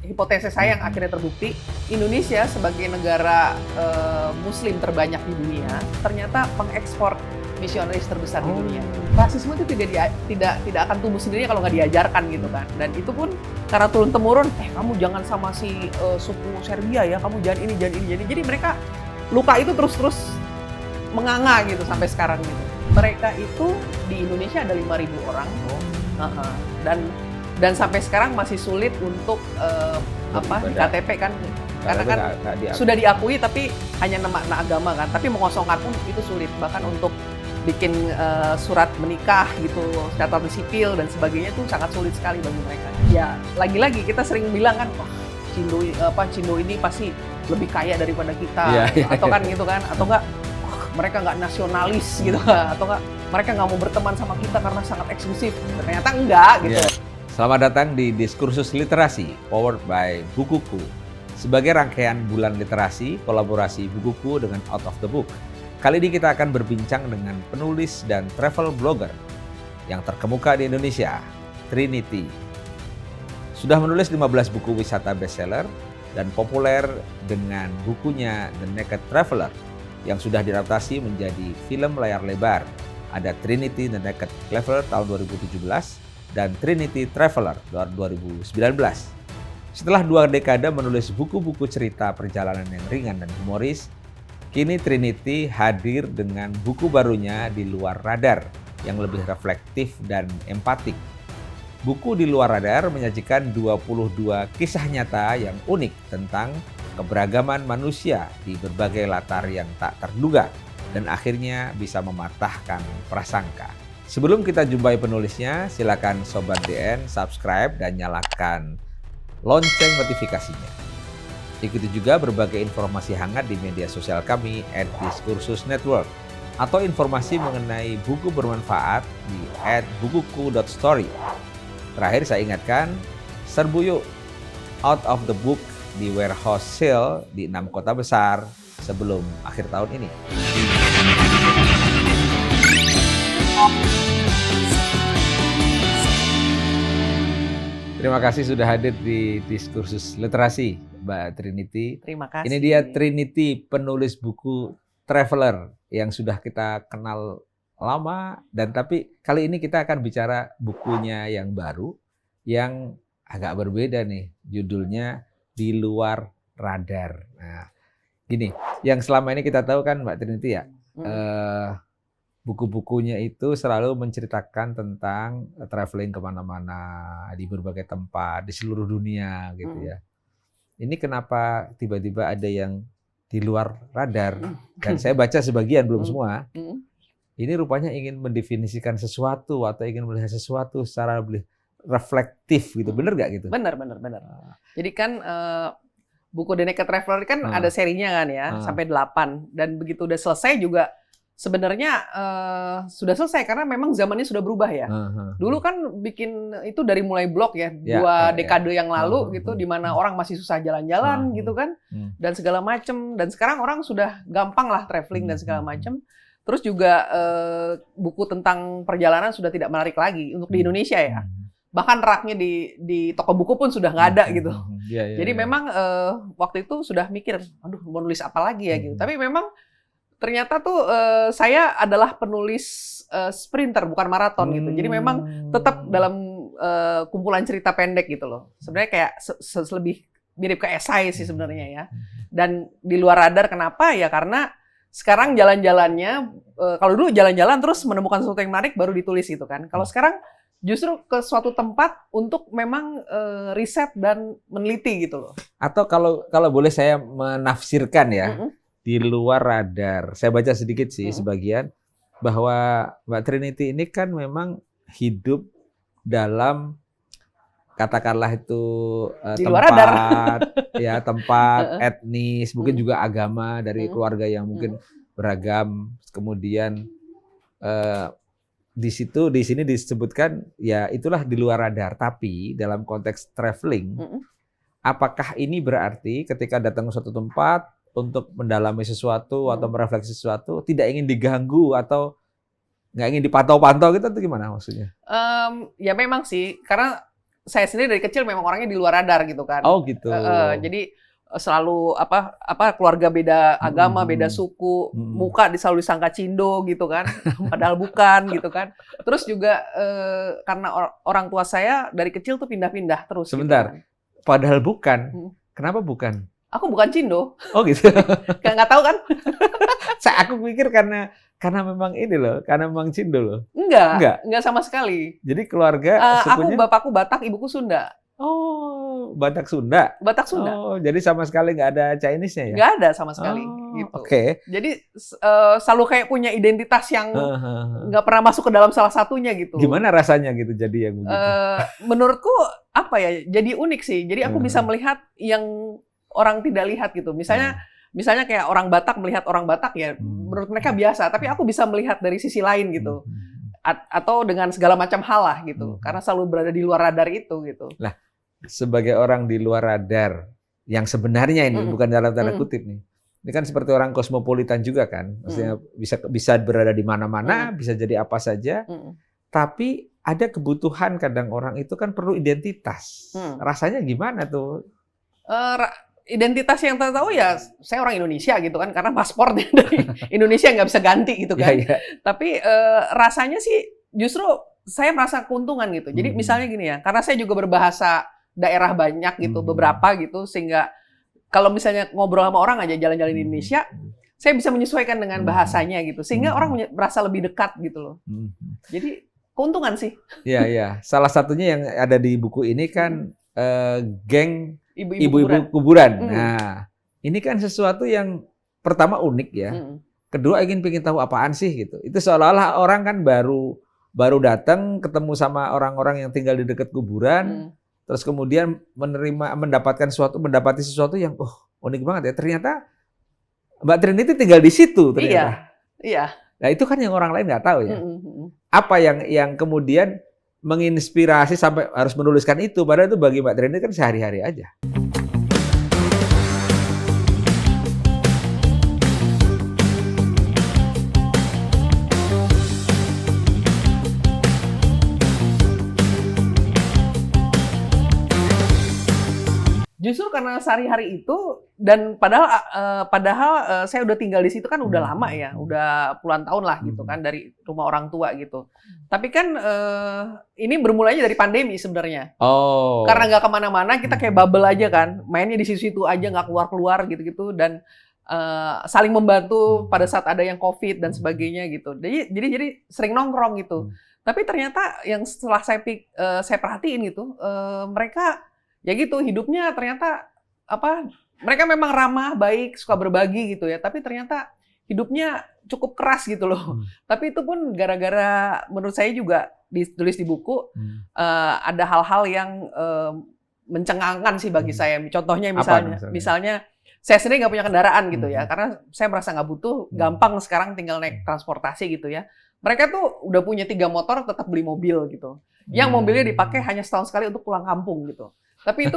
hipotesis saya yang akhirnya terbukti, Indonesia sebagai negara Muslim terbanyak di dunia ternyata pengekspor misionaris terbesar di dunia. Rasisme itu tidak akan tumbuh sendiri kalau nggak diajarkan gitu kan. Dan itu pun karena turun temurun, kamu jangan sama si suku Serbia ya, kamu jangan ini. Jadi mereka luka itu terus menganga gitu sampai sekarang gitu. Mereka itu di Indonesia ada 5.000 orang, dan sampai sekarang masih sulit untuk di KTP kan, karena kan sudah diakui tapi hanya nama agama kan. Tapi mengosongkan pun itu sulit, bahkan untuk bikin surat menikah gitu, catatan sipil dan sebagainya itu sangat sulit sekali bagi mereka. Ya lagi-lagi kita sering bilang kan, Cindo ini pasti lebih kaya daripada kita, atau kan gitu kan, atau enggak mereka nggak nasionalis gitu, atau enggak mereka nggak mau berteman sama kita karena sangat eksklusif. Ternyata enggak gitu. Selamat datang di Diskursus Literasi, powered by Bukuku. Sebagai rangkaian bulan literasi, kolaborasi Bukuku dengan Out of the Book. Kali ini kita akan berbincang dengan penulis dan travel blogger yang terkemuka di Indonesia, Trinity. Sudah menulis 15 buku wisata bestseller dan populer dengan bukunya The Naked Traveler yang sudah diadaptasi menjadi film layar lebar. Ada Trinity The Naked Traveler tahun 2017 dan Trinity Traveler tahun 2019. Setelah 2 dekade menulis buku-buku cerita perjalanan yang ringan dan humoris, kini Trinity hadir dengan buku barunya Di Luar Radar yang lebih reflektif dan empatik. Buku Di Luar Radar menyajikan 22 kisah nyata yang unik tentang keberagaman manusia di berbagai latar yang tak terduga dan akhirnya bisa mematahkan prasangka. Sebelum kita jumpai penulisnya, silakan Sobat DN subscribe dan nyalakan lonceng notifikasinya. Ikuti juga berbagai informasi hangat di media sosial kami @diskursus network atau informasi mengenai buku bermanfaat di @bukuku.story. Terakhir saya ingatkan, serbu yuk Out of the Book di warehouse sale di 6 kota besar sebelum akhir tahun ini. Terima kasih sudah hadir di Diskursus Literasi, Mbak Trinity. Terima kasih. Ini dia Trinity, penulis buku traveler yang sudah kita kenal lama, dan tapi kali ini kita akan bicara bukunya yang baru yang agak berbeda nih, judulnya Di Luar Radar. Nah, gini, yang selama ini kita tahu kan Mbak Trinity ya, buku-bukunya itu selalu menceritakan tentang traveling kemana-mana, di berbagai tempat, di seluruh dunia gitu ya. Ini kenapa tiba-tiba ada yang di luar radar? Dan saya baca sebagian, belum semua. Ini rupanya ingin mendefinisikan sesuatu atau ingin melihat sesuatu secara lebih reflektif gitu. Bener nggak gitu? Bener. Jadi kan buku The Naked Traveler kan ada serinya kan ya, sampai 8. Dan begitu udah selesai juga sebenarnya sudah selesai karena memang zamannya sudah berubah ya. Dulu kan bikin itu dari mulai blog ya, 2 dekade yang lalu gitu, di mana orang masih susah jalan-jalan gitu kan, dan segala macem. Dan sekarang orang sudah gampang lah traveling dan segala macem. Terus juga buku tentang perjalanan sudah tidak menarik lagi untuk di Indonesia ya. Bahkan raknya di toko buku pun sudah nggak ada gitu. Jadi memang waktu itu sudah mikir, aduh mau nulis apa lagi ya gitu. Tapi memang ternyata tuh saya adalah penulis sprinter, bukan maraton gitu. Jadi memang tetap dalam kumpulan cerita pendek gitu loh. Sebenarnya kayak lebih mirip ke esai sih sebenarnya ya. Dan Di Luar Radar kenapa? Ya karena sekarang jalan-jalannya, kalau dulu jalan-jalan terus menemukan sesuatu yang menarik baru ditulis gitu kan. Kalau sekarang justru ke suatu tempat untuk memang riset dan meneliti gitu loh. Atau kalau boleh saya menafsirkan ya, Di Luar Radar. Saya baca sedikit sih sebagian bahwa Mbak Trinity ini kan memang hidup dalam katakanlah itu tempat etnis, mungkin juga agama dari keluarga yang mungkin beragam. Kemudian di sini disebutkan ya itulah di luar radar. Tapi dalam konteks traveling, apakah ini berarti ketika datang ke suatu tempat untuk mendalami sesuatu atau merefleksi sesuatu tidak ingin diganggu atau nggak ingin dipantau-pantau gitu atau gimana maksudnya? Ya memang sih, karena saya sendiri dari kecil memang orangnya di luar radar gitu kan. Oh gitu. Jadi selalu keluarga beda agama, beda suku, muka selalu disangka Cindo gitu kan, padahal bukan gitu kan. Terus juga karena orang tua saya dari kecil tuh pindah-pindah terus. Sebentar, gitu kan. Padahal bukan. Kenapa bukan? Aku bukan Cindo. Oh gitu. Nggak tahu kan? Aku pikir karena memang ini loh, karena memang Cindo loh. Enggak sama sekali. Jadi keluarga sukunya? Aku bapakku Batak, ibuku Sunda. Oh, Batak Sunda. Batak Sunda. Oh, jadi sama sekali nggak ada Chinese-nya ya? Nggak ada sama sekali. Gitu. Oke. Jadi selalu kayak punya identitas yang nggak pernah masuk ke dalam salah satunya gitu. Gimana rasanya gitu jadi yang begitu? Menurutku apa ya? Jadi unik sih. Jadi aku bisa melihat yang orang tidak lihat gitu. Misalnya kayak orang Batak melihat orang Batak ya, menurut mereka biasa. Tapi aku bisa melihat dari sisi lain gitu. Atau dengan segala macam hal lah gitu. Karena selalu berada di luar radar itu gitu. Lah, sebagai orang di luar radar yang sebenarnya ini bukan dalam tanda kutip nih. Ini kan seperti orang kosmopolitan juga kan. Maksudnya bisa berada di mana-mana, bisa jadi apa saja. Tapi ada kebutuhan kadang orang itu kan perlu identitas. Rasanya gimana tuh? Identitas yang tahu ya saya orang Indonesia gitu kan, karena paspor dari Indonesia nggak bisa ganti gitu kan. Tapi rasanya sih justru saya merasa keuntungan gitu. Jadi misalnya gini ya, karena saya juga berbahasa daerah banyak gitu, beberapa gitu, sehingga kalau misalnya ngobrol sama orang aja jalan-jalan di Indonesia, saya bisa menyesuaikan dengan bahasanya gitu, sehingga orang merasa lebih dekat gitu loh. Jadi keuntungan sih. Iya. Salah satunya yang ada di buku ini kan geng ibu-ibu kuburan. Nah, ini kan sesuatu yang pertama unik ya. Kedua ingin tahu apaan sih gitu. Itu seolah-olah orang kan baru datang ketemu sama orang-orang yang tinggal di dekat kuburan. Terus kemudian mendapati sesuatu yang unik banget ya. Ternyata Mbak Trinity tinggal di situ ternyata. Iya. Nah, itu kan yang orang lain nggak tahu ya. Apa yang kemudian menginspirasi sampai harus menuliskan itu, padahal itu bagi Mbak Trinity kan sehari-hari aja. Justru karena sehari-hari itu dan padahal saya udah tinggal di situ kan udah lama ya, udah puluhan tahun lah gitu kan dari rumah orang tua gitu. Tapi kan ini bermulanya dari pandemi sebenarnya. Oh. Karena nggak kemana-mana, kita kayak bubble aja kan, mainnya di situ aja nggak keluar-keluar gitu-gitu dan saling membantu pada saat ada yang COVID dan sebagainya gitu. Jadi sering nongkrong gitu. Tapi ternyata yang setelah saya perhatiin gitu, mereka ya gitu, hidupnya ternyata mereka memang ramah, baik, suka berbagi gitu ya, tapi ternyata hidupnya cukup keras gitu loh. Tapi itu pun gara-gara menurut saya juga ditulis di buku, ada hal-hal yang mencengangkan sih bagi saya. Contohnya misalnya saya sendiri nggak punya kendaraan gitu ya, karena saya merasa nggak butuh, gampang sekarang tinggal naik transportasi gitu ya. Mereka tuh udah punya 3 motor, tetap beli mobil gitu. Yang mobilnya dipakai hanya setahun sekali untuk pulang kampung gitu. Tapi itu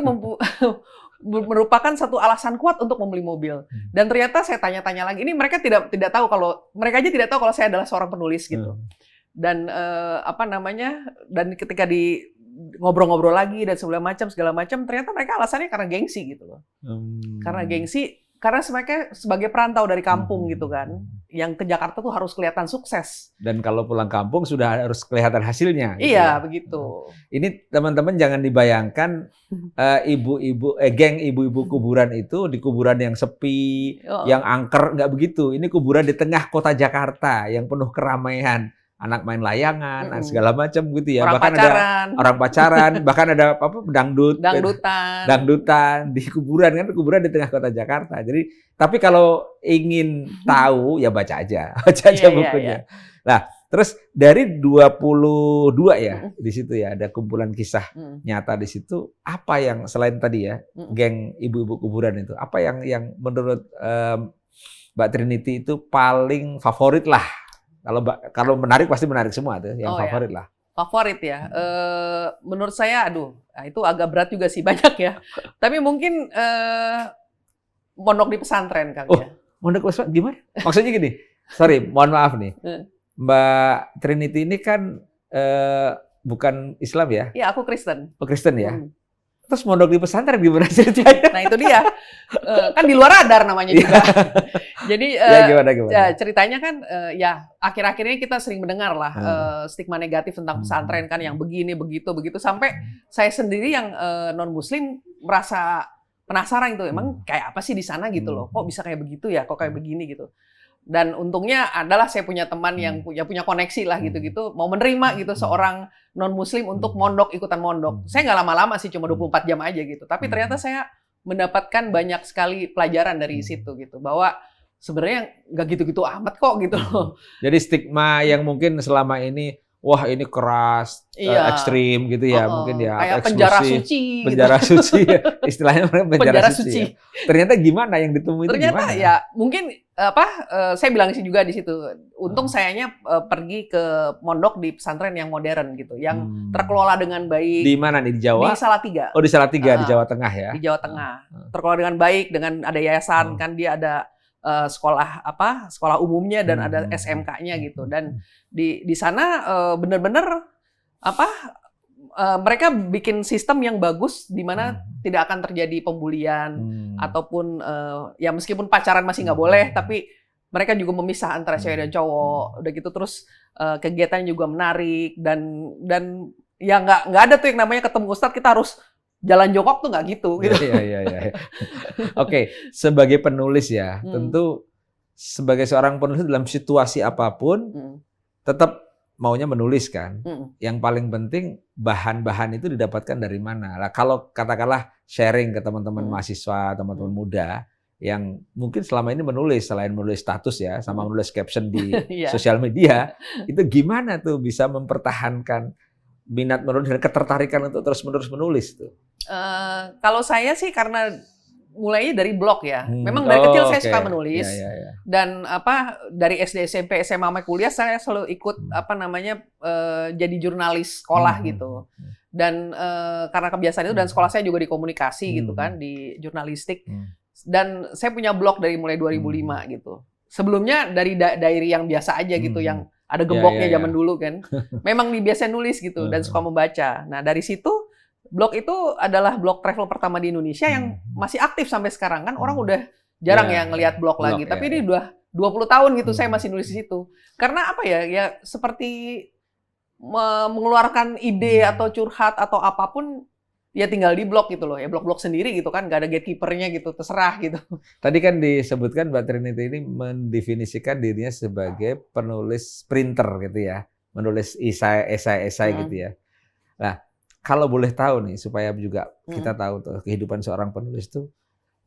merupakan satu alasan kuat untuk membeli mobil. Dan ternyata saya tanya-tanya lagi, ini mereka tidak tahu mereka aja tidak tahu kalau saya adalah seorang penulis gitu. Dan dan ketika ngobrol-ngobrol lagi dan segala macam, ternyata mereka alasannya karena gengsi gitu loh. Karena gengsi, karena mereka sebagai perantau dari kampung gitu kan, yang ke Jakarta tuh harus kelihatan sukses. Dan kalau pulang kampung sudah harus kelihatan hasilnya. Gitu iya, begitu. Ini teman-teman jangan dibayangkan geng ibu-ibu kuburan itu di kuburan yang sepi, yang angker, nggak begitu. Ini kuburan di tengah kota Jakarta yang penuh keramaian. Anak main layangan, segala macam gitu ya. Bahkan ada orang pacaran, bahkan ada dangdutan di kuburan kan, kuburan di tengah kota Jakarta. Jadi, tapi kalau ingin tahu ya baca aja bukunya. Nah, terus dari 22 ya di situ ya ada kumpulan kisah nyata di situ. Apa yang selain tadi ya geng ibu-ibu kuburan itu, apa yang menurut Mbak Trinity itu paling favorit lah? Kalau menarik pasti menarik semua tuh, yang favorit lah. Favorit ya, menurut saya, itu agak berat juga sih, banyak ya. Tapi mungkin Mondok di Pesantren kali ya. Mondok di Pesantren gimana? Maksudnya gini, sorry, mohon maaf nih, Mbak Trinity ini kan bukan Islam ya? Iya, aku Kristen. Oh, Kristen ya? Terus mondok di pesantren gimana ceritanya? Nah itu dia, kan di luar radar namanya juga. Jadi gimana? ceritanya kan ya akhir-akhir ini kita sering mendengar lah stigma negatif tentang pesantren kan yang begini, begitu sampai saya sendiri yang non Muslim merasa penasaran gitu, emang kayak apa sih di sana gitu loh, kok bisa kayak begitu ya, kok kayak begini gitu. Dan untungnya adalah saya punya teman yang punya koneksi lah gitu-gitu, mau menerima gitu seorang non-muslim untuk ikutan mondok. Saya nggak lama-lama sih, cuma 24 jam aja gitu. Tapi ternyata saya mendapatkan banyak sekali pelajaran dari situ gitu, bahwa sebenarnya nggak gitu-gitu amat kok gitu loh. Jadi stigma yang mungkin selama ini, wah ini keras, ekstrim gitu ya, mungkin ya kayak eksklusif, penjara suci, gitu. Istilahnya penjara suci. Ya. Ternyata gimana yang ditemui? Ternyata gimana? Ya mungkin saya bilang sih juga di situ. Untung sayanya pergi ke mondok di pesantren yang modern gitu, yang terkelola dengan baik. Di mana nih, di Jawa? Di Salatiga. Oh, di Salatiga, di Jawa Tengah ya. Di Jawa Tengah. Terkelola dengan baik, dengan ada yayasan kan, dia ada sekolah umumnya dan ada SMK-nya gitu. Dan di sana benar-benar mereka bikin sistem yang bagus di mana tidak akan terjadi pembulian ataupun ya meskipun pacaran masih nggak boleh, tapi mereka juga memisah antara cewek dan cowok. Udah gitu terus kegiatannya juga menarik dan ya nggak ada tuh yang namanya ketemu ustadz kita harus jalan jongkok tuh nggak gitu. Iya. Oke, sebagai penulis ya, tentu sebagai seorang penulis dalam situasi apapun tetap maunya menulis kan. Yang paling penting bahan-bahan itu didapatkan dari mana. Nah, kalau katakanlah sharing ke teman-teman mahasiswa, teman-teman muda yang mungkin selama ini menulis, selain menulis status ya, sama menulis caption di sosial media, itu gimana tuh bisa mempertahankan minat menulis dan ketertarikan untuk terus-menerus menulis tuh? Kalau saya sih karena mulainya dari blog ya. Memang dari kecil saya suka menulis. Dan dari SD, SMP, SMA sampai kuliah saya selalu ikut jadi jurnalis sekolah gitu. Dan karena kebiasaan itu dan sekolah saya juga di komunikasi gitu kan, di jurnalistik. Dan saya punya blog dari mulai 2005 gitu. Sebelumnya dari diary yang biasa aja gitu, yang ada gemboknya zaman dulu kan. Memang biasa nulis gitu dan suka membaca. Nah, dari situ blog itu adalah blog travel pertama di Indonesia yang masih aktif sampai sekarang kan. Orang udah jarang ya ngelihat blog lagi. Tapi ini udah 20 tahun gitu saya masih nulis di situ. Karena ya seperti mengeluarkan ide atau curhat atau apapun ya tinggal di blog gitu loh. Ya blog-blog sendiri gitu kan, nggak ada gatekeeper-nya gitu, terserah gitu. Tadi kan disebutkan Mbak Trinity ini mendefinisikan dirinya sebagai penulis printer gitu ya. Menulis esai gitu ya. Nah, kalau boleh tahu nih, supaya juga kita tahu tuh kehidupan seorang penulis itu,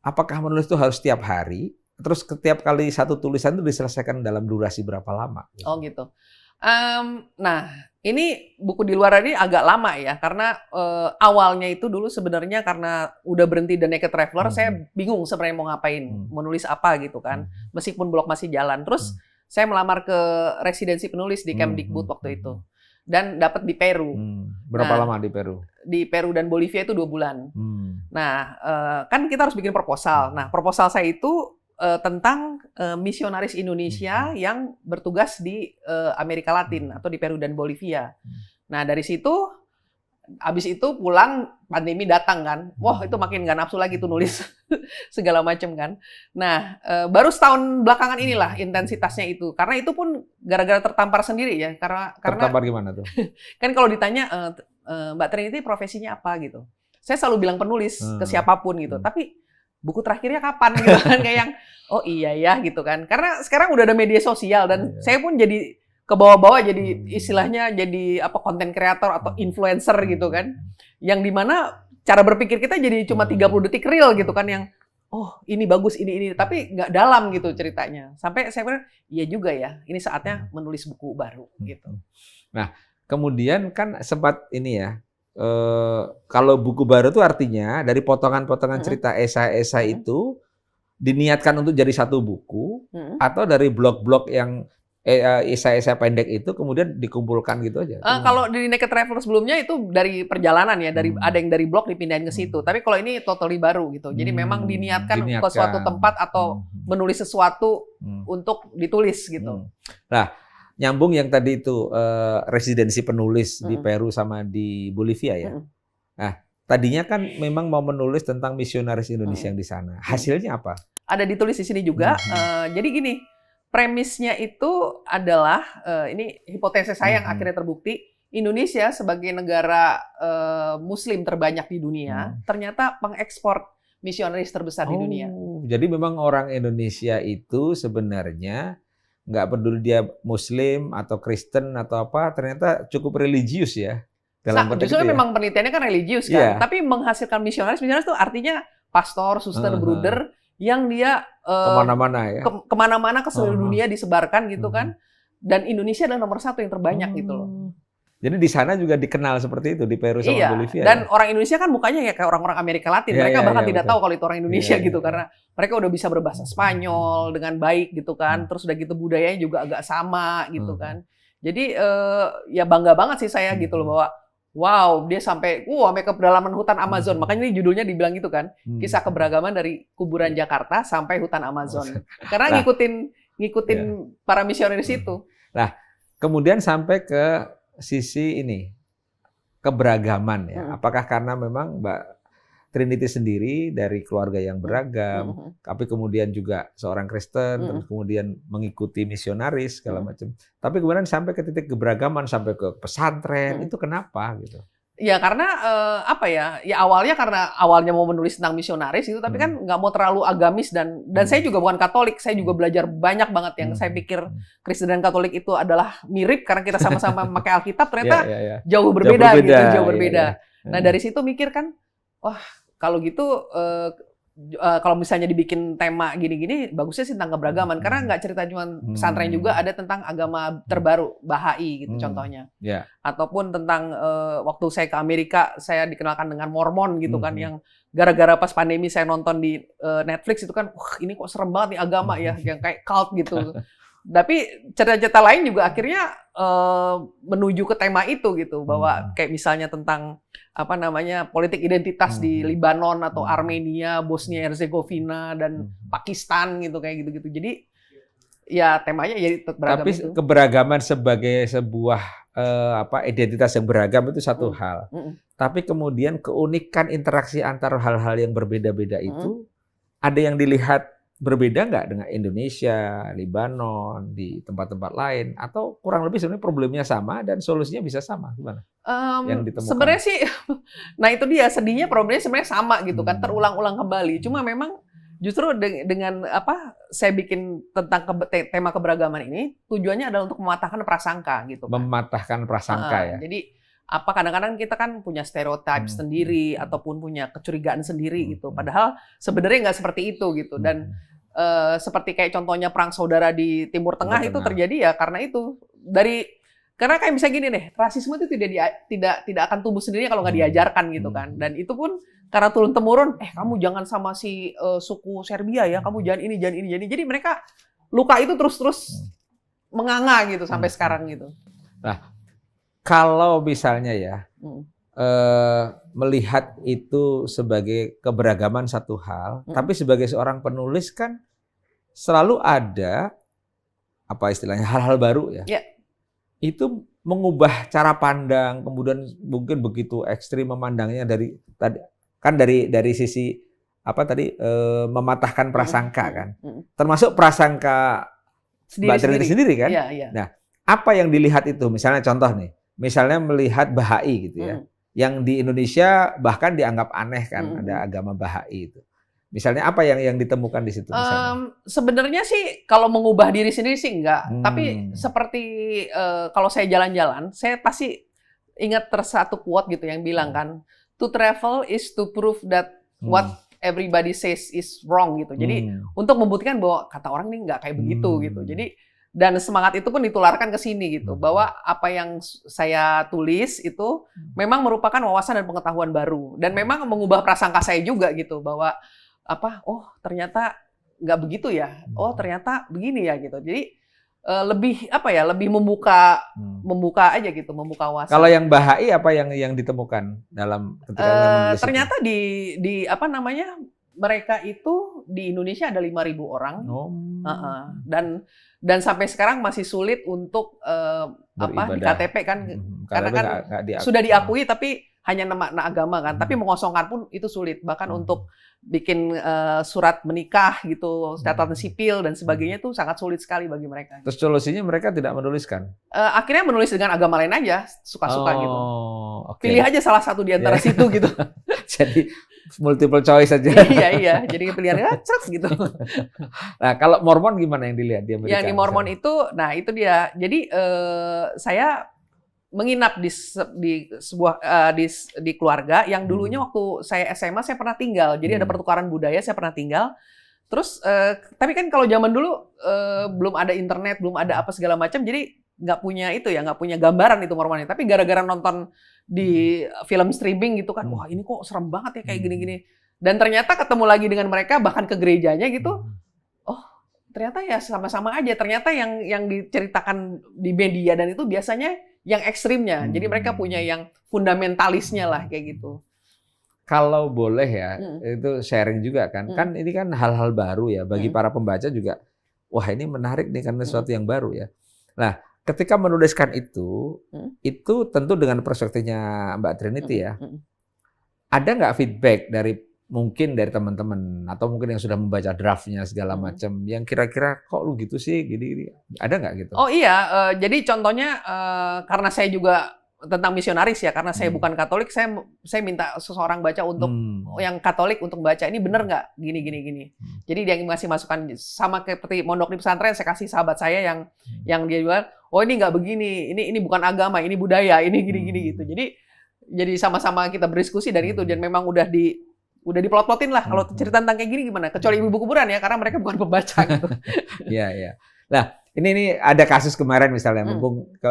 apakah menulis itu harus setiap hari? Terus setiap kali satu tulisan itu diselesaikan dalam durasi berapa lama? Oh gitu. Nah, ini buku di luar ini agak lama ya, karena awalnya itu dulu sebenarnya karena udah berhenti The Naked Traveler, saya bingung sebenarnya mau ngapain, mau nulis apa gitu kan, meskipun blog masih jalan. Terus saya melamar ke residensi penulis di Kemdikbud waktu itu. Dan dapat di Peru. Berapa lama di Peru? Di Peru dan Bolivia itu 2 bulan. Nah, kan kita harus bikin proposal. Nah, proposal saya itu tentang misionaris Indonesia yang bertugas di Amerika Latin atau di Peru dan Bolivia. Nah, dari situ, abis itu pulang, pandemi datang kan. Wah, itu makin nggak nafsu lagi tuh nulis segala macam kan. Nah, baru setahun belakangan inilah intensitasnya itu. Karena itu pun gara-gara tertampar sendiri ya. Karena tertampar gimana tuh? Kan kalau ditanya, Mbak Trinity profesinya apa gitu. Saya selalu bilang penulis ke siapapun gitu. Tapi buku terakhirnya kapan gitu kan. Kayak yang, oh iya ya gitu kan. Karena sekarang udah ada media sosial dan saya pun jadi ke bawah-bawah jadi istilahnya jadi konten kreator atau influencer gitu kan. Yang dimana cara berpikir kita jadi cuma 30 detik real gitu kan, yang oh ini bagus, ini tapi nggak dalam gitu ceritanya. Sampai saya pikir iya juga ya, ini saatnya menulis buku baru gitu. Nah, kemudian kan sempat ini ya, kalau buku baru itu artinya dari potongan-potongan cerita esai-esai itu diniatkan untuk jadi satu buku atau dari blog-blog yang esai-esai pendek itu kemudian dikumpulkan gitu aja. Kalau di Naked Traveler sebelumnya itu dari perjalanan ya, ada yang dari blog dipindahin ke situ. Tapi kalau ini totally baru gitu. Jadi memang diniatkan ke suatu tempat atau menulis sesuatu untuk ditulis gitu. Nah, nyambung yang tadi itu residensi penulis di Peru sama di Bolivia ya. Nah, tadinya kan memang mau menulis tentang misionaris Indonesia yang di sana. Hasilnya apa? Ada ditulis di sini juga. Jadi gini, premisnya itu adalah ini hipotesis saya yang akhirnya terbukti. Indonesia sebagai negara Muslim terbanyak di dunia, ternyata pengekspor misionaris terbesar di dunia. Jadi memang orang Indonesia itu sebenarnya nggak peduli dia Muslim atau Kristen atau apa, ternyata cukup religius ya. Justru memang penelitiannya kan religius kan, tapi menghasilkan misionaris itu artinya pastor, suster, bruder yang dia kemana-mana ya, kemana-mana ke seluruh dunia disebarkan gitu kan. Dan Indonesia adalah nomor 1 yang terbanyak gitu loh. Jadi di sana juga dikenal seperti itu di Peru sama Bolivia. Dan orang Indonesia kan mukanya ya kayak orang-orang Amerika Latin. Mereka bahkan tidak tahu kalau itu orang Indonesia gitu karena mereka udah bisa berbahasa Spanyol dengan baik gitu kan. Terus udah gitu budayanya juga agak sama gitu kan. Jadi ya bangga banget sih saya gitu loh bahwa wow, dia sampai ke pedalaman hutan Amazon. Makanya ini judulnya dibilang gitu kan. Kisah keberagaman dari kuburan Jakarta sampai hutan Amazon. Karena ngikutin para misionaris itu. Nah, kemudian sampai ke sisi ini keberagaman ya. Apakah karena memang Mbak Trinity sendiri dari keluarga yang beragam, tapi kemudian juga seorang Kristen, terus kemudian mengikuti misionaris segala macam. Tapi kemudian sampai ke titik keberagaman sampai ke pesantren, itu kenapa gitu? Ya karena ya awalnya karena awalnya mau menulis tentang misionaris itu, tapi kan nggak mau terlalu agamis dan saya juga bukan Katolik, saya juga belajar banyak banget yang saya pikir Kristen dan Katolik itu adalah mirip karena kita sama-sama memakai Alkitab, ternyata jauh berbeda gitu, jauh berbeda. Nah dari situ mikir kan, wah kalau gitu kalau misalnya dibikin tema gini-gini, bagusnya sih tentang keberagaman. Karena nggak cerita cuma pesantren juga, ada tentang agama terbaru, Bahai gitu contohnya. Ataupun tentang waktu saya ke Amerika, saya dikenalkan dengan Mormon gitu kan, yang gara-gara pas pandemi saya nonton di Netflix itu kan, wah ini kok serem banget nih agama ya, yang kayak cult gitu. Tapi cerita-cerita lain juga akhirnya menuju ke tema itu gitu, bahwa kayak misalnya tentang politik identitas di Lebanon atau Armenia, Bosnia Herzegovina dan Pakistan gitu kayak gitu-gitu. Jadi ya temanya jadi beragam. Tapi itu. Keberagaman sebagai sebuah identitas yang beragam itu satu hal. Tapi kemudian keunikan interaksi antar hal-hal yang berbeda-beda itu ada yang dilihat berbeda nggak dengan Indonesia, Lebanon, di tempat-tempat lain? Atau kurang lebih sebenarnya problemnya sama dan solusinya bisa sama? Gimana? Yang ditemukan? Sebenarnya sih, nah itu dia, sedihnya problemnya sebenarnya sama gitu kan, terulang-ulang kembali. Cuma memang justru dengan saya bikin tentang tema keberagaman ini, tujuannya adalah untuk mematahkan prasangka gitu kan. Mematahkan prasangka ya? Jadi kadang-kadang kita kan punya stereotip sendiri ataupun punya kecurigaan sendiri gitu. Padahal sebenarnya nggak seperti itu gitu. Dan seperti kayak contohnya perang saudara di Timur Tengah itu terjadi ya karena itu karena kayak misalnya gini deh, rasisme itu tidak akan tumbuh sendirinya kalau nggak diajarkan gitu kan. Dan itu pun karena turun temurun, kamu jangan sama si suku Serbia ya, kamu jangan ini. Jadi mereka luka itu terus menganga gitu sampai sekarang gitu. Nah, kalau misalnya ya melihat itu sebagai keberagaman satu hal, tapi sebagai seorang penulis kan selalu ada istilahnya hal-hal baru ya. Itu mengubah cara pandang, kemudian mungkin begitu ekstrim memandangnya dari sisi mematahkan prasangka kan. Termasuk prasangka Mbak Trinity sendiri kan. Nah, apa yang dilihat itu? Misalnya contoh nih. Misalnya melihat Bahai gitu ya, yang di Indonesia bahkan dianggap aneh kan, ada agama Bahai itu. Misalnya apa yang ditemukan di situ? Sebenarnya sih kalau mengubah diri sendiri sih enggak, tapi seperti kalau saya jalan-jalan, saya pasti ingat satu quote gitu yang bilang kan, to travel is to prove that what everybody says is wrong gitu. Jadi untuk membuktikan bahwa kata orang ini nggak kayak begitu gitu. Jadi dan semangat itu pun ditularkan ke sini gitu, bahwa apa yang saya tulis itu memang merupakan wawasan dan pengetahuan baru, dan memang mengubah prasangka saya juga gitu, bahwa ternyata nggak begitu ya, ternyata begini ya gitu. Jadi lebih membuka aja gitu, membuka wawasan. Kalau yang Bahai apa yang ditemukan dalam ketika menulis ternyata di mereka itu di Indonesia ada 5.000 orang. Oh. Dan sampai sekarang masih sulit untuk di KTP kan, karena kan sudah diakui tapi hanya nama agama kan, tapi mengosongkan pun itu sulit. Bahkan untuk bikin surat menikah gitu, catatan sipil dan sebagainya itu sangat sulit sekali bagi mereka. Terus solusinya mereka tidak menuliskan? Akhirnya menulis dengan agama lain aja, suka-suka gitu. Okay. Pilih aja salah satu di antara situ gitu. Jadi multiple choice aja. Iya. Jadi pilihannya gitu. Nah, kalau Mormon gimana yang dilihat di Amerika? Yang di Mormon itu, nah itu dia. Jadi saya menginap di sebuah di keluarga yang dulunya waktu saya SMA saya pernah tinggal. Jadi ada pertukaran budaya, saya pernah tinggal. Terus tapi kan kalau zaman dulu belum ada internet, belum ada apa segala macam, jadi nggak punya gambaran itu Mormon. Tapi gara-gara nonton di film streaming gitu kan, wah ini kok serem banget ya kayak gini-gini. Dan ternyata ketemu lagi dengan mereka, bahkan ke gerejanya gitu. Oh, ternyata ya sama-sama aja. Ternyata yang diceritakan di media dan itu biasanya yang ekstrimnya. Jadi mereka punya yang fundamentalisnya lah kayak gitu. Kalau boleh ya, itu sharing juga kan. Kan ini kan hal-hal baru ya bagi para pembaca juga. Wah, ini menarik nih karena sesuatu yang baru ya. Nah, ketika menuliskan itu tentu dengan perspektifnya Mbak Trinity ya. Ada nggak feedback mungkin dari teman-teman atau mungkin yang sudah membaca draftnya segala macam yang kira-kira kok lu gitu sih gini, ada nggak gitu? Oh iya, jadi contohnya karena saya juga tentang misionaris ya, karena saya bukan Katolik, saya minta seseorang baca untuk yang Katolik untuk baca ini benar nggak gini. Jadi dia ngasih masukan sama seperti mondok di pesantren, saya kasih sahabat saya yang dia bilang, oh ini nggak begini, ini bukan agama, ini budaya, ini gini gitu. Jadi sama-sama kita berdiskusi dari itu dan memang udah diplot-plotin lah kalau cerita tentang kayak gini gimana. Kecuali ibu kuburan ya, karena mereka bukan pembaca gitu. Iya. Nah, ini ada kasus kemarin misalnya, mumpung ke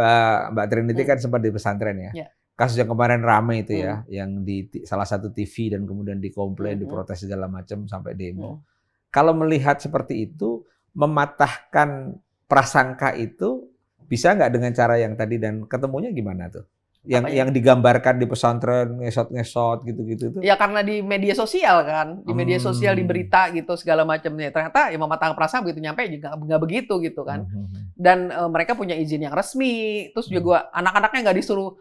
Mbak Trinity kan sempat di pesantren ya. Kasus yang kemarin ramai itu ya, yang di salah satu TV dan kemudian dikomplain, diprotes segala macam sampai demo. Kalau melihat seperti itu, mematahkan prasangka itu bisa nggak dengan cara yang tadi dan ketemunya gimana tuh? Yang digambarkan di pesantren ngesot-ngesot gitu-gitu tuh. Ya karena di media sosial kan, di media sosial, di berita gitu segala macamnya. Ternyata ya mematahkan perasaan begitu nyampe juga nggak begitu gitu kan. Dan mereka punya izin yang resmi, terus juga anak-anaknya nggak disuruh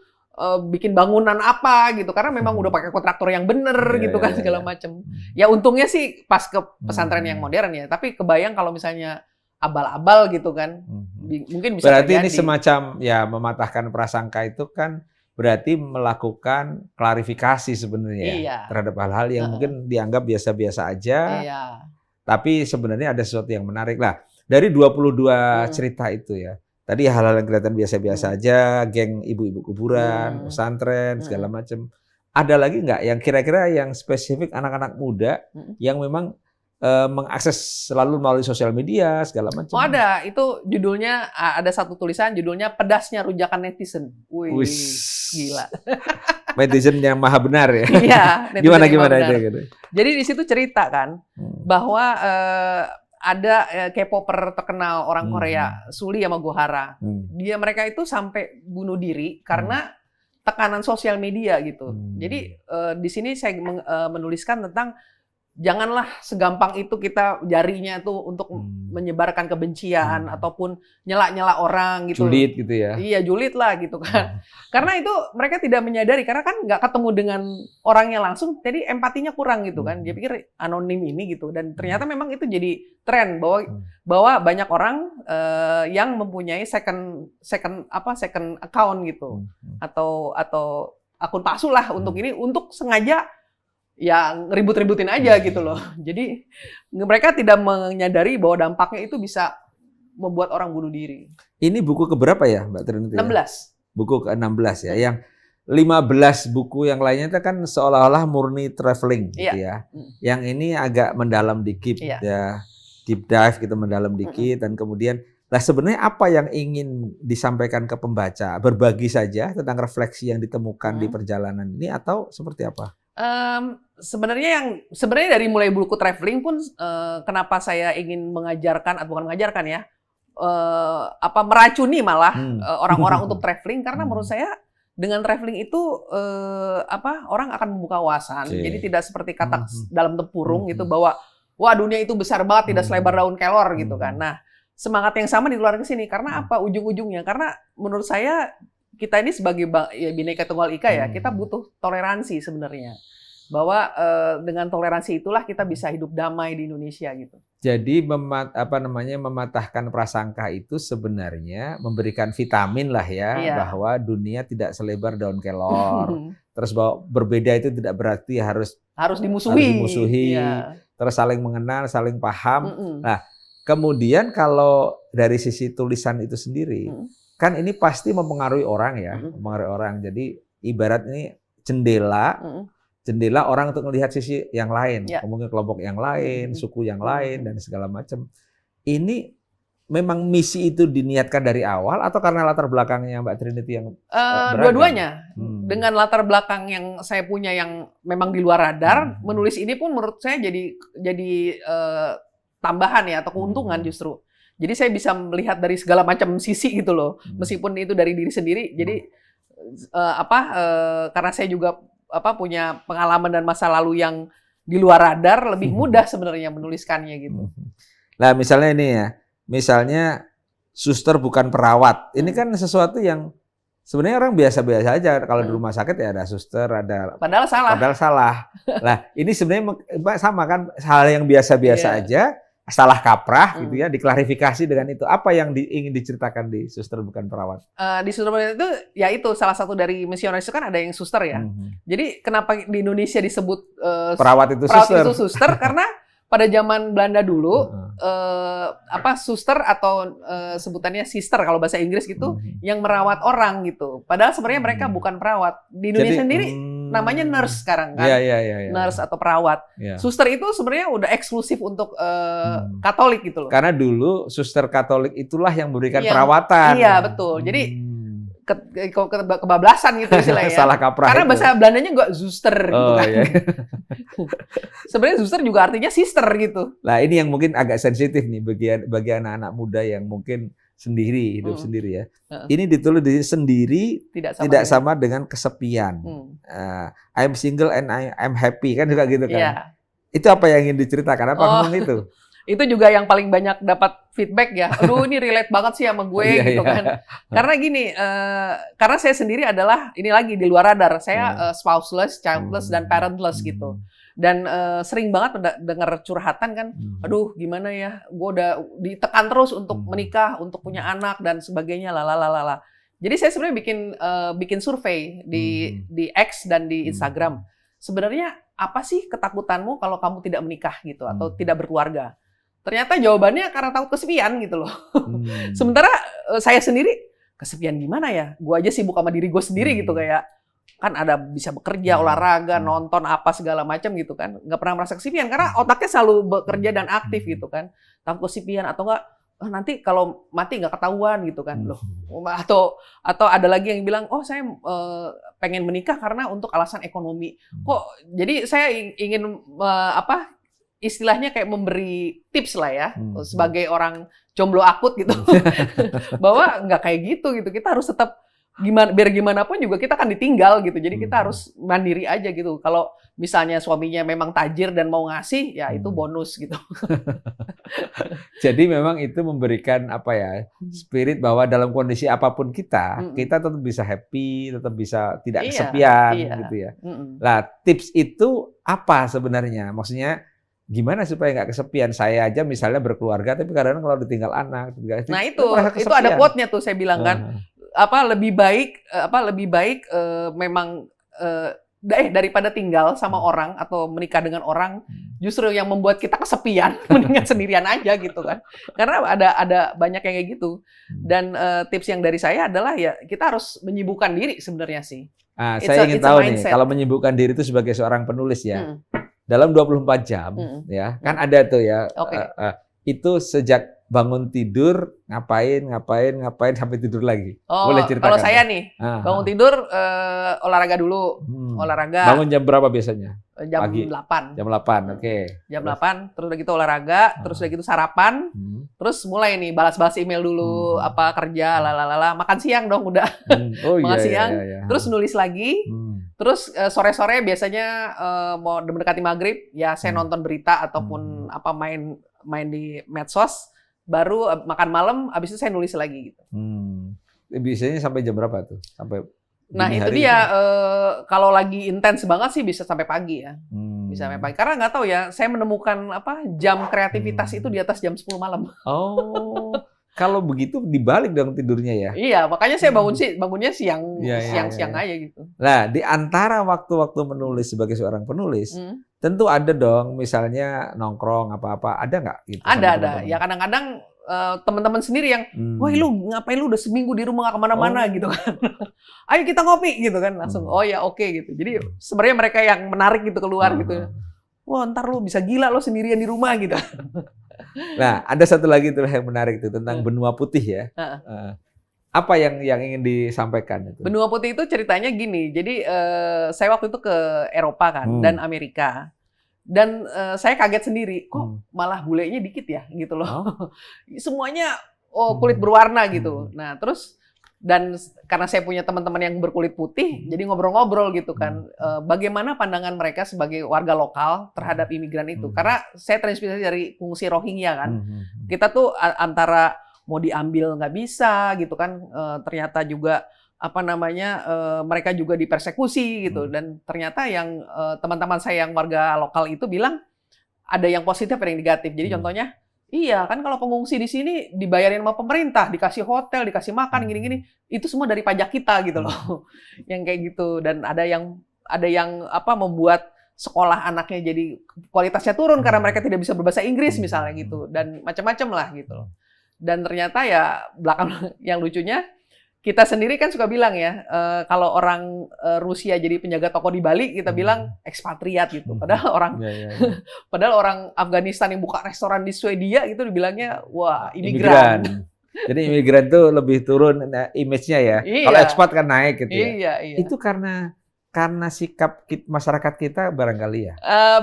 bikin bangunan apa gitu karena memang udah pakai kontraktor yang bener gitu kan segala macam. Ya untungnya sih pas ke pesantren yang modern ya, tapi kebayang kalau misalnya abal-abal gitu kan, mungkin bisa berarti terjadi. Ini semacam ya mematahkan prasangka itu kan berarti melakukan klarifikasi sebenarnya terhadap hal-hal yang mungkin dianggap biasa-biasa aja, tapi sebenarnya ada sesuatu yang menarik lah. Dari 22 cerita itu ya, tadi hal-hal yang kelihatan biasa-biasa aja, geng ibu-ibu kuburan, pesantren, segala macam. Ada lagi nggak yang kira-kira yang spesifik anak-anak muda yang memang mengakses selalu melalui sosial media segala macam? Oh ada, itu judulnya ada satu tulisan judulnya pedasnya rujakan netizen. Wih, gila. Netizen yang maha benar ya. Iya. Gimana itu gitu. Jadi di situ cerita kan bahwa ada K-popper terkenal orang Korea, Suli sama Gohara. Mereka itu sampai bunuh diri karena tekanan sosial media gitu. Jadi di sini saya menuliskan tentang janganlah segampang itu kita jarinya tuh untuk menyebarkan kebencian ataupun nyela-nyela orang gitu. Julid gitu ya. Iya, julid lah gitu kan. Karena itu mereka tidak menyadari karena kan nggak ketemu dengan orangnya langsung, jadi empatinya kurang gitu kan. Dia pikir anonim ini gitu dan ternyata memang itu jadi tren bahwa banyak orang yang mempunyai second account gitu. Atau akun palsu lah untuk ini untuk sengaja ya ribut-ributin aja gitu loh. Jadi mereka tidak menyadari bahwa dampaknya itu bisa membuat orang bunuh diri. Ini buku keberapa ya Mbak Trinity? 16. Buku ke-16 ya. Yang 15 buku yang lainnya itu kan seolah-olah murni traveling gitu ya. Yang ini agak mendalam dikit ya. Deep dive gitu mendalam dikit dan kemudian sebenarnya apa yang ingin disampaikan ke pembaca? Berbagi saja tentang refleksi yang ditemukan di perjalanan ini atau seperti apa? Sebenarnya dari mulai buku traveling pun kenapa saya ingin mengajarkan atau bukan mengajarkan ya meracuni malah orang-orang untuk traveling karena menurut saya dengan traveling itu orang akan membuka wawasan. Jadi tidak seperti kata dalam tempurung gitu bahwa wah dunia itu besar banget, tidak selebar daun kelor gitu kan. Nah, semangat yang sama ditularkan ke sini. Karena apa ujung-ujungnya? Karena menurut saya kita ini sebagai ya, Bhinneka Tunggal Ika ya, kita butuh toleransi sebenarnya. Bahwa dengan toleransi itulah kita bisa hidup damai di Indonesia gitu. Jadi mematahkan prasangka itu sebenarnya memberikan vitamin lah ya, bahwa dunia tidak selebar daun kelor. Terus bahwa berbeda itu tidak berarti harus dimusuhi. Terus saling mengenal, saling paham. Nah, kemudian kalau dari sisi tulisan itu sendiri, kan ini pasti mempengaruhi orang ya, mempengaruhi orang. Jadi ibarat ini jendela orang untuk melihat sisi yang lain, mungkin kelompok yang lain, suku yang lain, dan segala macam. Ini memang misi itu diniatkan dari awal atau karena latar belakangnya Mbak Trinity yang beragam? Dua-duanya. Dengan latar belakang yang saya punya yang memang di luar radar, menulis ini pun menurut saya jadi tambahan ya, atau keuntungan justru. Jadi saya bisa melihat dari segala macam sisi gitu loh, meskipun itu dari diri sendiri. Jadi karena saya juga punya pengalaman dan masa lalu yang di luar radar, lebih mudah sebenarnya menuliskannya gitu. Nah, misalnya ini ya, misalnya suster bukan perawat. Ini kan sesuatu yang sebenarnya orang biasa-biasa aja. Kalau di rumah sakit ya ada suster, ada padahal salah. Nah, ini sebenarnya sama kan, hal yang biasa-biasa aja, salah kaprah gitu ya, diklarifikasi dengan itu. Apa yang ingin diceritakan di suster bukan perawat? Di suster bukan itu, ya itu salah satu dari misionaris itu kan ada yang suster ya. Jadi kenapa di Indonesia disebut perawat itu suster? Karena pada zaman Belanda dulu, suster atau sebutannya sister kalau bahasa Inggris gitu, yang merawat orang gitu. Padahal sebenarnya mereka bukan perawat. Di Indonesia sendiri namanya nurse sekarang kan, nurse atau perawat. Suster itu sebenarnya udah eksklusif untuk Katolik gitu loh. Karena dulu suster Katolik itulah yang memberikan perawatan. Iya betul. Jadi kebablasan gitu istilahnya. Salah kaprah. Karena bahasa Belandanya nggak zuster gitu kan. Iya. Sebenarnya zuster juga artinya sister gitu. Nah ini yang mungkin agak sensitif nih bagi anak-anak muda yang mungkin hidup sendiri ya. Ini ditulis di sendiri tidak sama dengan kesepian. I'm single and I'm happy kan juga gitu kan. Itu apa yang ingin diceritakan? Apa ngomong itu? Itu juga yang paling banyak dapat feedback ya. Aduh ini relate banget sih sama gue gitu kan. Karena gini, karena saya sendiri adalah, ini lagi di luar radar, saya spouseless, childless, dan parentless gitu. Dan sering banget dengar curhatan kan, aduh gimana ya, gue udah ditekan terus untuk menikah, untuk punya anak, dan sebagainya, lalalala. Jadi saya sebenarnya bikin survei di X dan di Instagram. Sebenarnya apa sih ketakutanmu kalau kamu tidak menikah gitu, atau tidak berkeluarga? Ternyata jawabannya karena takut kesepian gitu loh. Sementara saya sendiri, kesepian gimana ya? Gue aja sibuk sama diri gue sendiri gitu, kayak kan ada bisa bekerja, olahraga, nonton apa segala macam gitu kan. Nggak pernah merasa kesepian karena otaknya selalu bekerja dan aktif gitu kan. Takut kesepian atau enggak nanti kalau mati nggak ketahuan gitu kan loh. Atau ada lagi yang bilang, oh saya pengen menikah karena untuk alasan ekonomi. Kok jadi saya ingin istilahnya kayak memberi tips lah ya, sebagai orang jomblo akut gitu, bahwa nggak kayak gitu. Kita harus tetap biar gimana pun juga kita akan ditinggal gitu. Jadi kita harus mandiri aja gitu. Kalau misalnya suaminya memang tajir dan mau ngasih, ya itu bonus gitu. Jadi memang itu memberikan spirit bahwa dalam kondisi apapun kita tetap bisa happy, tetap bisa tidak kesepian gitu ya. Nah, tips itu apa sebenarnya? Maksudnya gimana supaya nggak kesepian? Saya aja misalnya berkeluarga, tapi kadang-kadang kalau ditinggal anak, nah itu ada quote-nya tuh saya bilang kan, lebih baik memang daripada tinggal sama orang atau menikah dengan orang, justru yang membuat kita kesepian, mendingan sendirian aja gitu kan. Karena ada banyak yang kayak gitu. Dan tips yang dari saya adalah ya kita harus menyibukkan diri sebenarnya sih. Saya ingin tahu nih, kalau menyibukkan diri itu sebagai seorang penulis ya. Dalam 24 jam, ya kan ada tuh ya, itu sejak bangun tidur ngapain sampai tidur lagi. Boleh ceritakan? Kalau saya nih, bangun tidur olahraga dulu, olahraga. Bangun jam berapa biasanya? Jam Pagi. 8. Jam 8, oke. Jam 8, terus udah gitu olahraga, terus udah gitu sarapan, terus mulai nih balas-balas email dulu, kerja, makan siang dong udah. Makan siang, terus nulis lagi. Terus sore-sore biasanya mau mendekati maghrib, ya saya nonton berita ataupun apa main di medsos. Baru makan malam, abis itu saya nulis lagi gitu. Biasanya sampai jam berapa tuh? Sampai Nah itu dia, kalau lagi intens banget sih bisa sampai pagi ya. Bisa sampai pagi. Karena nggak tahu ya, saya menemukan jam kreativitas itu di atas jam 10 malam. Oh, kalau begitu dibalik dong tidurnya ya? Iya, makanya saya bangunnya siang aja gitu. Nah, di antara waktu-waktu menulis sebagai seorang penulis, tentu ada dong, misalnya nongkrong apa-apa, ada nggak? Gitu, ada. Ya kadang-kadang teman-teman sendiri yang, wah lu ngapain lu udah seminggu di rumah nggak kemana-mana gitu kan. Ayo kita ngopi gitu kan, langsung oh ya oke gitu. Jadi sebenarnya mereka yang menarik gitu keluar gitu. Wah ntar lu bisa gila lo sendirian di rumah gitu. Nah ada satu lagi tuh yang menarik tuh tentang benua putih ya. Apa yang ingin disampaikan itu? Benua putih itu ceritanya gini. Jadi saya waktu itu ke Eropa kan dan Amerika. Dan saya kaget sendiri, kok malah bulenya dikit ya gitu loh. Semuanya kulit berwarna gitu. Nah terus, dan karena saya punya teman-teman yang berkulit putih, jadi ngobrol-ngobrol gitu kan. Bagaimana pandangan mereka sebagai warga lokal terhadap imigran itu. Karena saya terinspirasi dari fungsi Rohingya kan. Kita tuh antara mau diambil nggak bisa gitu kan. Ternyata juga mereka juga dipersekusi gitu, dan ternyata yang teman-teman saya yang warga lokal itu bilang ada yang positif ada yang negatif. Jadi contohnya, iya kan kalau pengungsi di sini dibayarin sama pemerintah, dikasih hotel, dikasih makan gini-gini, itu semua dari pajak kita gitu loh. Yang kayak gitu. Dan ada yang membuat sekolah anaknya jadi kualitasnya turun karena mereka tidak bisa berbahasa Inggris misalnya gitu, dan macam-macam lah gitu. Dan ternyata ya belakang yang lucunya, kita sendiri kan suka bilang ya, kalau orang Rusia jadi penjaga toko di Bali, kita bilang ekspatriat gitu. Padahal padahal orang Afghanistan yang buka restoran di Swedia itu dibilangnya wah imigran. Jadi imigran tuh lebih turun image-nya ya. Iya. Kalau ekspat kan naik gitu ya. Iya. Itu karena sikap masyarakat kita barangkali ya.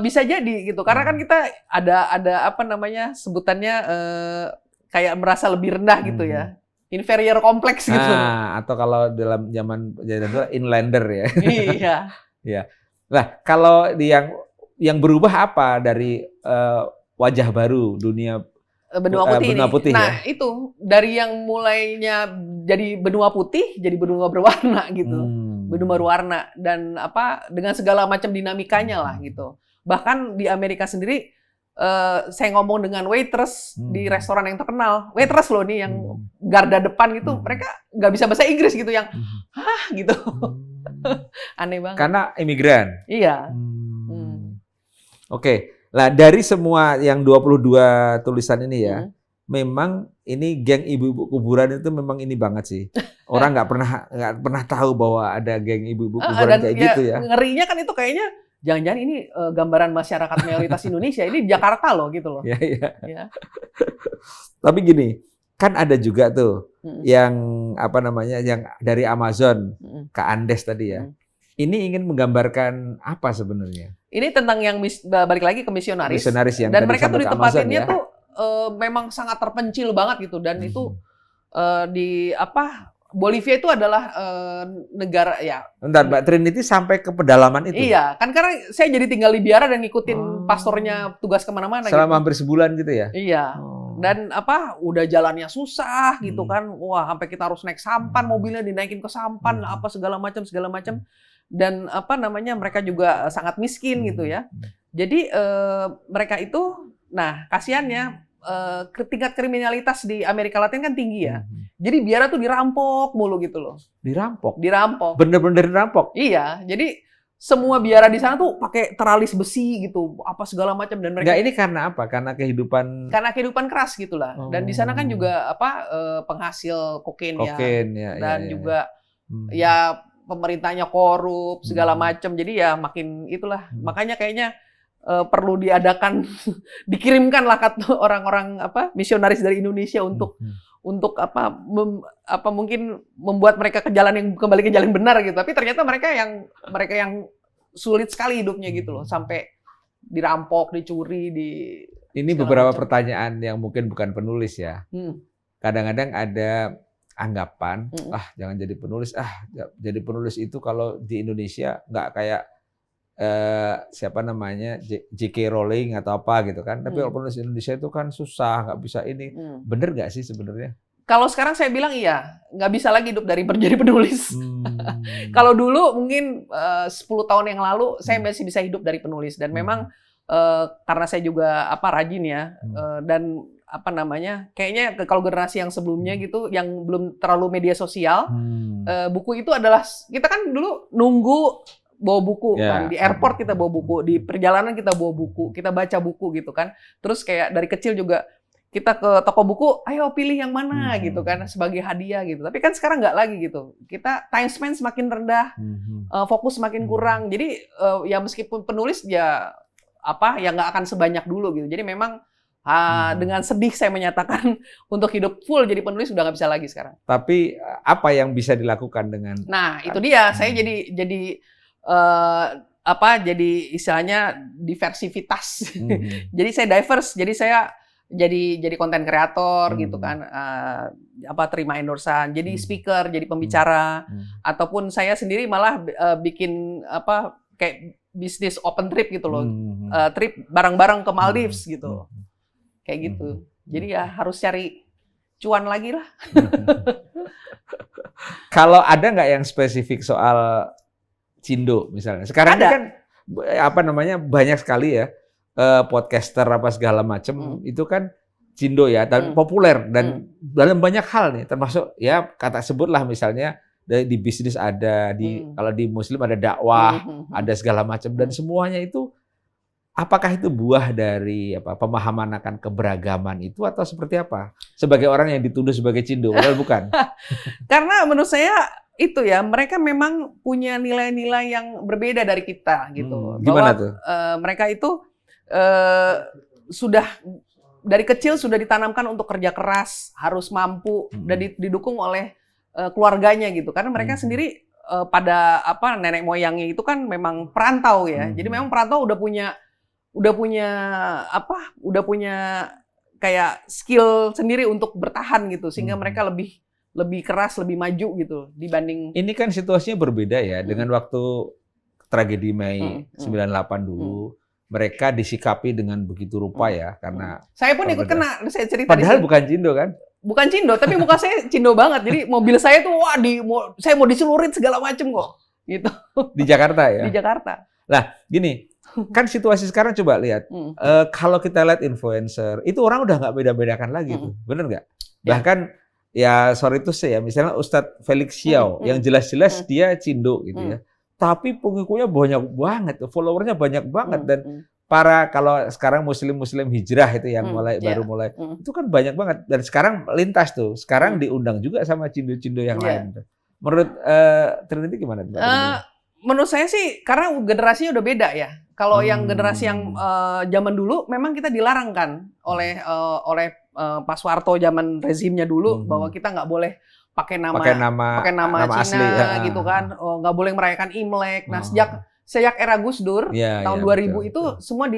Bisa jadi gitu. Karena kan kita ada sebutannya kayak merasa lebih rendah gitu ya. Inferior kompleks gitu. Atau kalau dalam zaman inlander ya. Iya. Ya. Nah, kalau yang berubah apa dari wajah baru benua putih nah, ya? itu dari yang mulainya jadi benua putih jadi benua berwarna gitu. Benua berwarna dan dengan segala macam dinamikanya lah gitu. Bahkan di Amerika sendiri saya ngomong dengan waitress di restoran yang terkenal, waitress loh nih yang garda depan gitu, mereka nggak bisa bahasa Inggris gitu, yang gitu. Aneh banget. Karena imigran. Iya. Oke. Nah, dari semua yang 22 tulisan ini ya, memang ini geng ibu-ibu kuburan itu memang ini banget sih. Orang nggak pernah tahu bahwa ada geng ibu-ibu kuburan kayak gitu ya. Ngerinya kan itu kayaknya jangan-jangan ini gambaran masyarakat mayoritas Indonesia, ini Jakarta loh gitu loh. Iya. Tapi gini, kan ada juga tuh yang yang dari Amazon ke Andes tadi ya. Ini ingin menggambarkan apa sebenarnya? Ini tentang yang balik lagi ke misionaris. Yang dan mereka tuh ditempatinnya tuh memang sangat terpencil banget gitu, dan itu Bolivia itu adalah negara ya. Bentar, Mbak Trinity sampai ke pedalaman itu? Iya, kan karena saya jadi tinggal di Biara dan ngikutin pastornya tugas kemana-mana. Selama hampir sebulan gitu ya? Iya. Dan udah jalannya susah gitu kan. Wah, sampai kita harus naik sampan, mobilnya dinaikin ke sampan, segala macam. Dan mereka juga sangat miskin gitu ya. Jadi mereka itu, nah kasihannya tingkat kriminalitas di Amerika Latin kan tinggi ya. Jadi biara tuh dirampok mulu gitu loh. Dirampok? Bener-bener dirampok? Iya, jadi semua biara di sana tuh pakai teralis besi gitu, segala macam. Dan mereka ini karena apa? Karena kehidupan keras gitulah. Dan di sana kan juga penghasil kokain ya. Dan juga ya pemerintahnya korup segala macam. Jadi ya makin itulah. Makanya kayaknya perlu diadakan dikirimkanlah orang-orang misionaris dari Indonesia untuk mungkin membuat mereka kembali ke jalan benar gitu. Tapi ternyata mereka yang sulit sekali hidupnya gitu loh, sampai dirampok, dicuri, Ini beberapa pertanyaan yang mungkin bukan penulis ya. Kadang-kadang ada anggapan, jangan jadi penulis, jadi penulis itu kalau di Indonesia nggak kayak siapa namanya J.K. Rowling atau apa gitu kan. Tapi kalau penulis Indonesia itu kan susah, nggak bisa ini. Bener nggak sih sebenarnya? Kalau sekarang saya bilang iya, nggak bisa lagi hidup dari menjadi penulis. Kalau dulu mungkin 10 tahun yang lalu saya masih bisa hidup dari penulis, dan memang karena saya juga rajin ya, dan kayaknya kalau generasi yang sebelumnya gitu yang belum terlalu media sosial, buku itu adalah, kita kan dulu nunggu bawa buku kan, di airport kita bawa buku, di perjalanan kita bawa buku, kita baca buku gitu kan. Terus kayak dari kecil juga kita ke toko buku, ayo pilih yang mana gitu kan, sebagai hadiah gitu. Tapi kan sekarang nggak lagi gitu. Kita time spend semakin rendah, fokus semakin kurang. Jadi ya meskipun penulis ya nggak akan sebanyak dulu gitu. Jadi memang dengan sedih saya menyatakan untuk hidup full jadi penulis sudah nggak bisa lagi sekarang. Tapi apa yang bisa dilakukan dengan? Nah itu dia, saya jadi istilahnya diversivitas. Jadi saya diverse. Jadi saya jadi konten kreator gitu kan, terima endorsan, jadi speaker, jadi pembicara, ataupun saya sendiri malah bikin kayak bisnis open trip gitu loh, trip bareng-bareng ke Maldives gitu, kayak gitu. Jadi ya harus cari cuan lagi lah. Kalau ada nggak yang spesifik soal Cindo misalnya? Sekarang ini kan banyak sekali ya. Podcaster apa segala macam itu kan Cindo ya, dan populer dan dalam banyak hal nih, termasuk ya kata sebutlah misalnya di bisnis ada, kalau di Muslim ada dakwah, ada segala macam, dan semuanya itu apakah itu buah dari pemahaman akan keberagaman itu atau seperti apa? Sebagai orang yang dituduh sebagai Cindo, padahal bukan. Karena menurut saya itu ya, mereka memang punya nilai-nilai yang berbeda dari kita gitu. Gimana bahwa, tuh? Mereka itu sudah dari kecil sudah ditanamkan untuk kerja keras, harus mampu, dan didukung oleh keluarganya gitu. Karena mereka sendiri pada nenek moyangnya itu kan memang perantau ya. Jadi memang perantau udah punya kayak skill sendiri untuk bertahan gitu, sehingga mereka lebih keras, lebih maju gitu dibanding. Ini kan situasinya berbeda ya dengan waktu tragedi Mei 98 dulu. Mereka disikapi dengan begitu rupa ya, karena saya pun ikut kena, saya cerita. Padahal bukan Cindo kan? Bukan Cindo, tapi muka saya Cindo banget. Jadi mobil saya tuh saya mau diselurit segala macem kok, gitu. Di Jakarta ya? Di Jakarta. Nah, gini, kan situasi sekarang coba lihat, kalau kita lihat influencer, itu orang udah nggak beda-bedakan lagi tuh, bener nggak? Bahkan ya sorry itu saya, misalnya Ustadz Felix Xiao, yang jelas-jelas dia Cindo gitu ya. Tapi pengikutnya banyak banget, followernya banyak banget, dan kalau sekarang muslim hijrah itu yang baru mulai, itu kan banyak banget, dan sekarang lintas tuh, sekarang diundang juga sama Cindo-Cindo yang lain. Menurut Trinity gimana? Menurut saya sih karena generasinya udah beda ya. Kalau yang generasi yang zaman dulu memang kita dilarang kan oleh Pak Soeharto zaman rezimnya dulu, bahwa kita nggak boleh pakai nama Cina asli, gitu kan, nggak boleh merayakan Imlek. Nah sejak era Gus Dur tahun 2000 betul, itu semua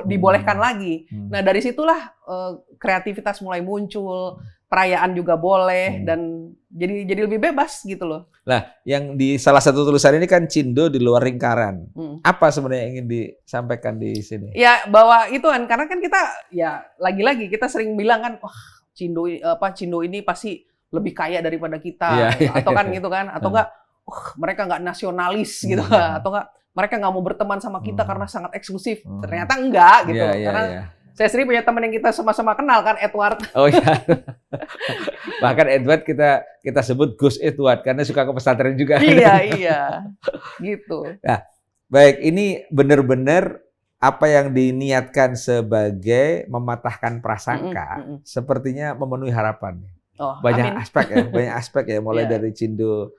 dibolehkan lagi. Nah dari situlah kreativitas mulai muncul, perayaan juga boleh, dan jadi lebih bebas gitu loh. Nah, yang di salah satu tulisan ini kan Cindo di luar lingkaran. Apa sebenarnya yang ingin disampaikan di sini? Ya bahwa itu kan, karena kan kita ya lagi-lagi kita sering bilang kan, wah Cindo ini pasti lebih kaya daripada kita, atau kan gitu kan, atau enggak mereka nggak nasionalis gitu, atau enggak mereka nggak mau berteman sama kita karena sangat eksklusif. Ternyata enggak gitu, karena saya sendiri punya teman yang kita sama-sama kenal kan, Edward. Oh iya. Bahkan Edward kita sebut Gus Edward karena suka ke pesantren juga. Iya, gitu. Nah, baik, ini benar-benar apa yang diniatkan sebagai mematahkan prasangka, sepertinya memenuhi harapan. Banyak aspek ya, mulai dari Cindo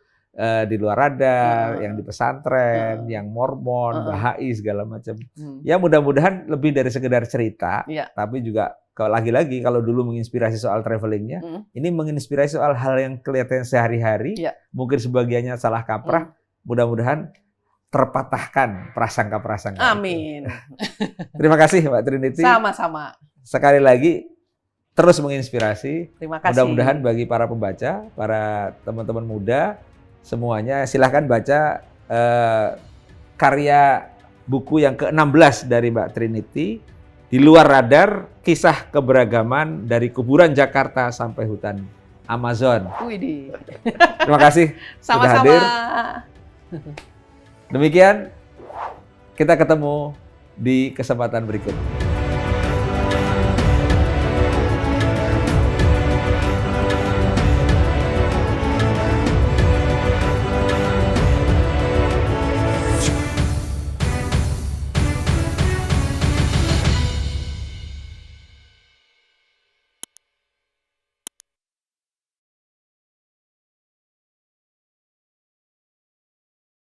di luar radar, yang di pesantren, yang Mormon, Bahai segala macam. Ya mudah-mudahan lebih dari sekedar cerita, tapi juga lagi-lagi kalau dulu menginspirasi soal travelingnya, ini menginspirasi soal hal yang kelihatan sehari-hari, mungkin sebagiannya salah kaprah, mudah-mudahan terpatahkan prasangka-prasangka. Amin. Terima kasih Mbak Trinity. Sama-sama. Sekali lagi, terus menginspirasi. Terima kasih. Mudah-mudahan bagi para pembaca, para teman-teman muda, semuanya silahkan baca karya buku yang ke-16 dari Mbak Trinity, Di Luar Radar, Kisah Keberagaman dari Kuburan Jakarta sampai Hutan Amazon. Widih. Terima kasih sudah Sama-sama. hadir. Demikian, kita ketemu di kesempatan berikut.